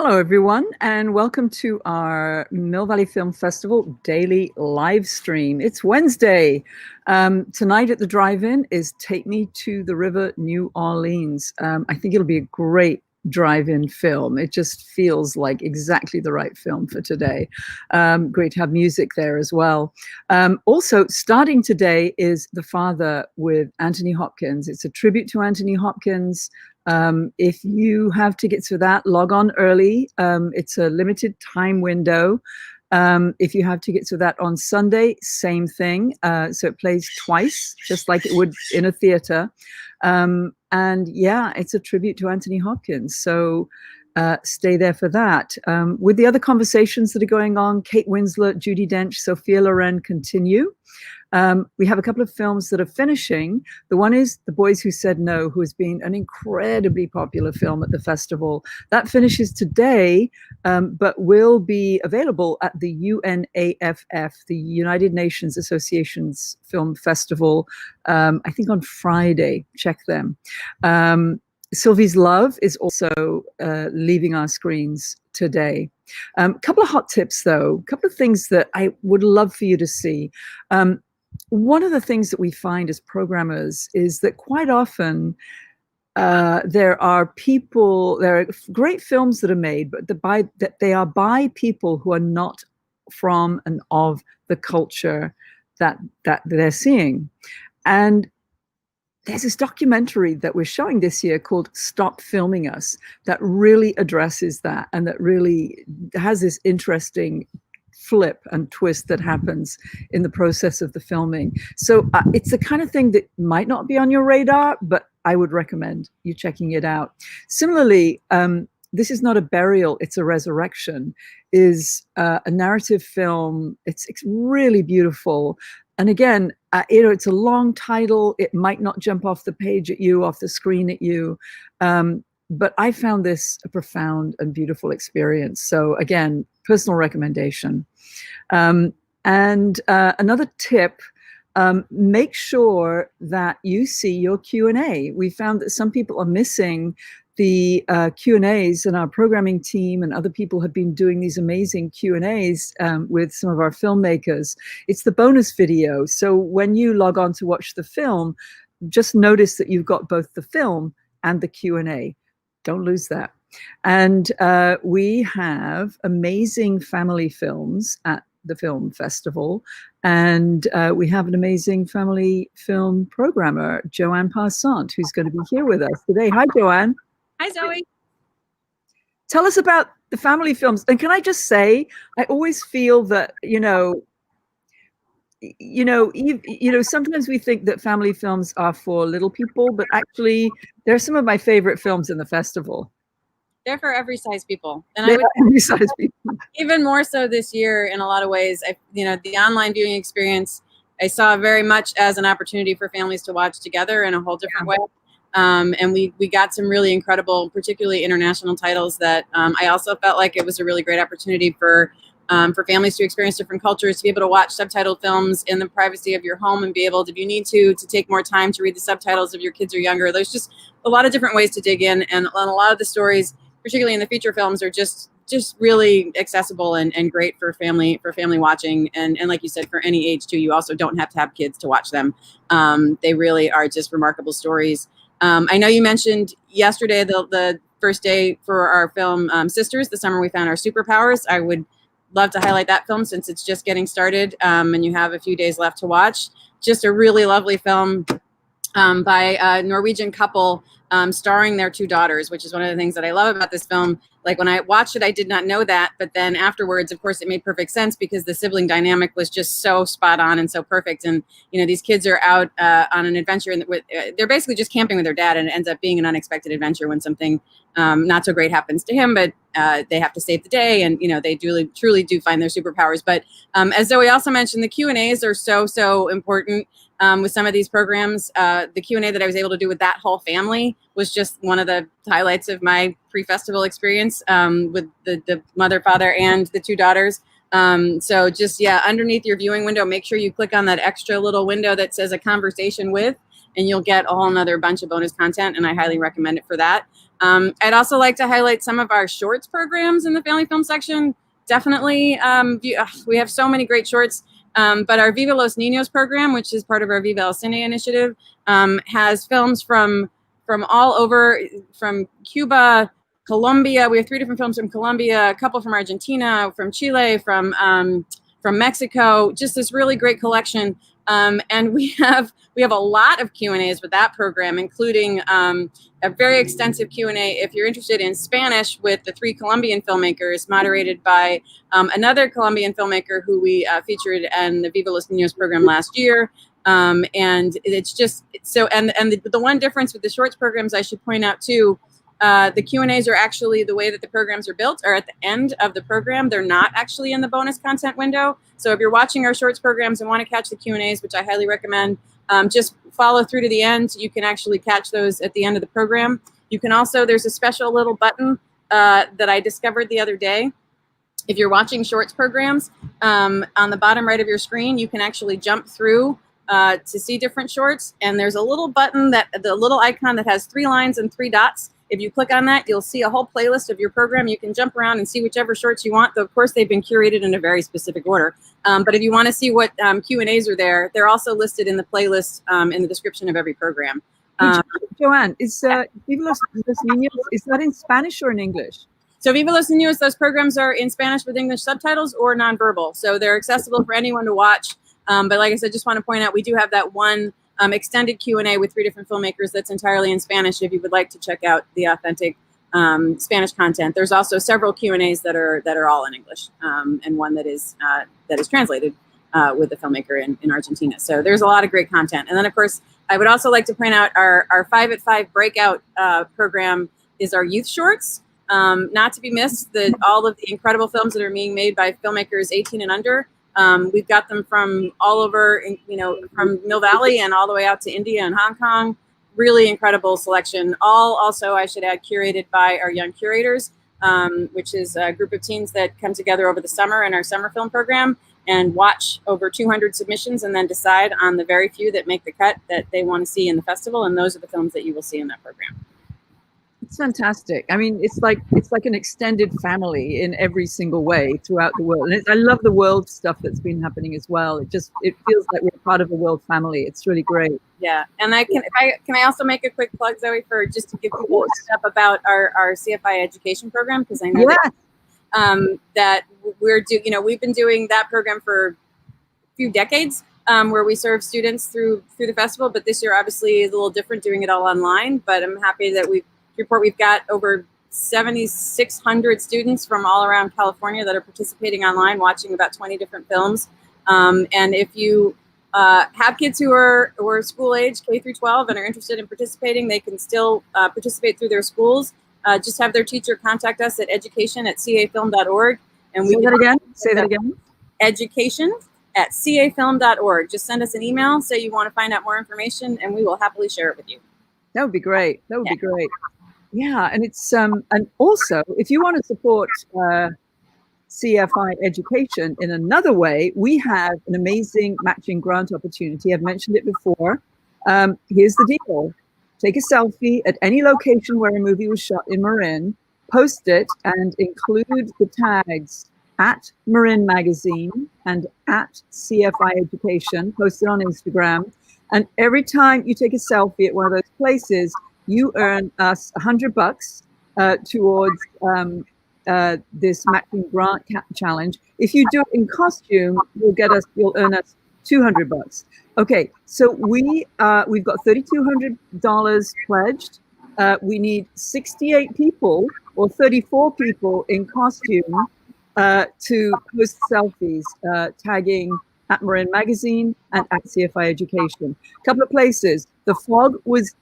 Hello, everyone, and welcome to our Mill Valley Film Festival daily live stream. It's Wednesday. Tonight at the drive-in is Take Me to the River, New Orleans. I think it'll be a great drive-in film. It just feels like exactly the right film for today. Great to have music there as well. Also, starting today is The Father with Anthony Hopkins. It's a tribute to Anthony Hopkins. If you have tickets for that, log on early. It's a limited time window. If you have tickets for that on Sunday, same thing. So it plays twice, just like it would in a theater. And yeah, it's a tribute to Anthony Hopkins. So stay there for that. With the other conversations that are going on, Kate Winslet, Judi Dench, Sophia Loren continue. We have a couple of films that are finishing. The one is The Boys Who Said No, who has been an incredibly popular film at the festival. That finishes today, but will be available at the UNAFF, the United Nations Associations Film Festival, I think on Friday. Check them. Sylvie's Love is also leaving our screens today. A couple of hot tips, though, a couple of things that I would love for you to see. One of the things that we find as programmers is that quite often there are great films that are made, but that they are by people who are not from and of the culture that they're seeing. And there's this documentary that we're showing this year called Stop Filming Us that really addresses that, and that really has this interesting flip and twist that happens in the process of the filming. So it's the kind of thing that might not be on your radar, but I would recommend you checking it out. Similarly, This Is Not a Burial, It's a Resurrection is a narrative film. It's really beautiful. And again, it's a long title. It might not jump off the page at you, off the screen at you. But I found this a profound and beautiful experience. So again, personal recommendation. And another tip, make sure that you see your Q&A. We found that some people are missing the Q&As, and our programming team and other people have been doing these amazing Q&As with some of our filmmakers. It's the bonus video. So when you log on to watch the film, just notice that you've got both the film and the Q&A. Don't lose that. And we have amazing family films at the film festival. And we have an amazing family film programmer, Joanne Passante, who's going to be here with us today. Hi, Joanne. Hi, Zoe. Tell us about the family films. And can I just say, I always feel that, sometimes we think that family films are for little people, but actually they're some of my favorite films in the festival. They're for every size people. And I would every size people. Even more so this year in a lot of ways. The online viewing experience, I saw very much as an opportunity for families to watch together in a whole different way. And we got some really incredible, particularly international titles that I also felt like it was a really great opportunity for families to experience different cultures, to be able to watch subtitled films in the privacy of your home and be able to, if you need to take more time to read the subtitles if your kids are younger. There's just a lot of different ways to dig in, and a lot of the stories, particularly in the feature films, are just really accessible and great for family watching. And like you said, for any age too. You also don't have to have kids to watch them. They really are just remarkable stories. I know you mentioned yesterday the first day for our film Sisters, the Summer We Found Our Superpowers. I would love to highlight that film since it's just getting started and you have a few days left to watch. Just a really lovely film by a Norwegian couple starring their two daughters, which is one of the things that I love about this film. Like when I watched it, I did not know that, but then afterwards, of course, it made perfect sense because the sibling dynamic was just so spot on and so perfect. And these kids are out on an adventure, and they're basically just camping with their dad, and it ends up being an unexpected adventure when something not so great happens to him, but they have to save the day, and they truly do find their superpowers. But as Zoe also mentioned, the Q&As are so important. With some of these programs, the Q&A that I was able to do with that whole family was just one of the highlights of my pre-festival experience with the mother, father, and the two daughters. So just, underneath your viewing window, make sure you click on that extra little window that says a conversation with, and you'll get a whole nother bunch of bonus content, and I highly recommend it for that. I'd also like to highlight some of our shorts programs in the family film section. Definitely, we have so many great shorts, but our Viva Los Niños program, which is part of our Viva El Cine initiative, has films from all over, from Cuba, Colombia. We have 3 different films from Colombia, a couple from Argentina, from Chile, from Mexico. Just this really great collection. And we have a lot of Q&As with that program, including a very extensive Q&A if you're interested in Spanish with the 3 Colombian filmmakers, moderated by another Colombian filmmaker who we featured in the Viva Los Niños program last year. And it's just so, and the one difference with the shorts programs, I should point out too, the Q&As are actually, the way that the programs are built, are at the end of the program. They're not actually in the bonus content window. So if you're watching our shorts programs and want to catch the Q&As, which I highly recommend, just follow through to the end. You can actually catch those at the end of the program. You can also, there's a special little button that I discovered the other day. If you're watching shorts programs, on the bottom right of your screen, you can actually jump through to see different shorts. And there's a little button, the little icon that has 3 lines and 3 dots. If you click on that, you'll see a whole playlist of your program. You can jump around and see whichever shorts you want, though of course they've been curated in a very specific order. But if you want to see what Q&As are there, they're also listed in the playlist in the description of every program. Joanne, is Viva Los Niños, is that in Spanish or in English? So Viva Los Niños, those programs are in Spanish with English subtitles or nonverbal. So they're accessible for anyone to watch. But like I said, just want to point out, we do have that one extended Q&A with 3 different filmmakers that's entirely in Spanish if you would like to check out the authentic Spanish content. There's also several Q&As that are all in English, and one that is translated with the filmmaker in Argentina. So there's a lot of great content. And then of course, I would also like to point out our 5 at 5 breakout program is our youth shorts. Not to be missed, all of the incredible films that are being made by filmmakers 18 and under. We've got them from all over, from Mill Valley and all the way out to India and Hong Kong. Really incredible selection. All also, I should add, curated by our young curators, which is a group of teens that come together over the summer in our summer film program and watch over 200 submissions and then decide on the very few that make the cut that they want to see in the festival. And those are the films that you will see in that program. It's fantastic. I mean, it's like an extended family in every single way throughout the world. And I love the world stuff that's been happening as well. It feels like we're part of a world family. It's really great. Yeah, and can I also make a quick plug, Zoe, for just to give people a heads up about our CFI education program, because I know that we've been doing that program for a few decades, where we serve students through the festival. But this year, obviously, is a little different, doing it all online. But I'm happy that we've got over 7,600 students from all around California that are participating online, watching about 20 different films. And if you have kids who are school age, K through 12, and are interested in participating, they can still participate through their schools. Just have their teacher contact us at education@cafilm.org. And we Say that again. Education@cafilm.org. Just send us an email, say you want to find out more information, and we will happily share it with you. That would be great. That would be great. Yeah, and it's and also, if you want to support CFI education in another way, we have an amazing matching grant opportunity. I've mentioned it before. Here's the deal. Take a selfie at any location where a movie was shot in Marin, post it, and include the tags at Marin Magazine and at CFI Education. Post it on Instagram. And every time you take a selfie at one of those places, you earn us $100 towards this matching grant challenge. If you do it in costume, you'll earn us $200. Okay, so we've got $3,200 pledged. We need 68 people or 34 people in costume to post selfies, tagging at Marin Magazine and at CFI Education. A couple of places. The Fog was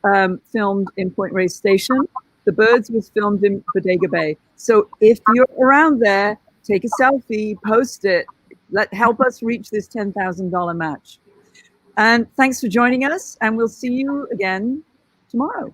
filmed in Point Reyes Station. The Birds was filmed in Bodega Bay. So if you're around there, take a selfie, post it. Help us reach this $10,000 match. And thanks for joining us, and we'll see you again tomorrow.